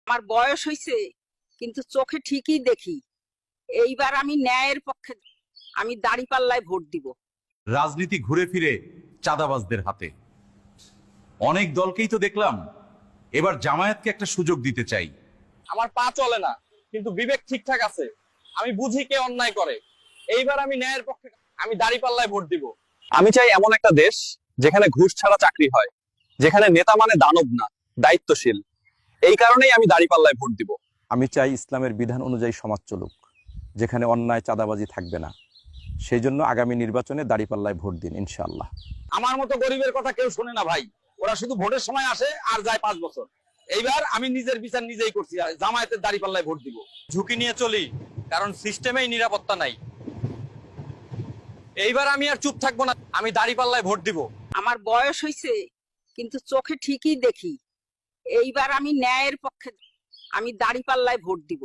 আমার বয়স হইছে, কিন্তু চোখে ঠিকই দেখি। এইবার আমি ন্যায়ের পক্ষে, আমি দাঁড়িপাল্লায় ভোট দিব। রাজনীতি ঘুরে ফিরে চাঁদাবাজদের হাতে। অনেক দলকেই তো দেখলাম, এবার জামায়াতকে একটা সুযোগ দিতে চাই। আমার পা চলে না, কিন্তু বিবেক ঠিকঠাক আছে। আমি বুঝি কে অন্যায় করে। এইবার আমি ন্যায়ের পক্ষে, আমি দাঁড়িপাল্লায় ভোট দিব। আমি চাই এমন একটা দেশ যেখানে ঘুষ ছাড়া চাকরি হয়, যেখানে নেতা মানে দানব না, দায়িত্বশীল। এই কারণেই আমি দাঁড়িপাল্লায় ভোট দিব। আমি চাই ইসলামের বিধান অনুযায়ী সমাজ চলুক, যেখানে অন্যায় চাঁদাবাজি থাকবে না। সেই জন্য আগামী নির্বাচনে দাঁড়িপাল্লায় ভোট দিন ইনশাআল্লাহ। আমার মতো গরিবের কথা কেউ শোনে না ভাই। ওরা শুধু ভোটের সময় আসে আর যায় 5 বছর। এইবার আমি নিজের বিচার নিজেই করছি, জামায়াতের দাঁড়িপাল্লায় ভোট দিব। ঝুঁকি নিয়ে চলি, কারণ সিস্টেমেই নিরাপত্তা নাই। এইবার আমি আর চুপ থাকবো না, আমি দাঁড়িপাল্লায় ভোট দিব। আমার বয়স হইছে, কিন্তু চোখে ঠিকই দেখি। এইবার আমি ন্যায়ের পক্ষে, আমি দাঁড়িপাল্লায় ভোট দিব।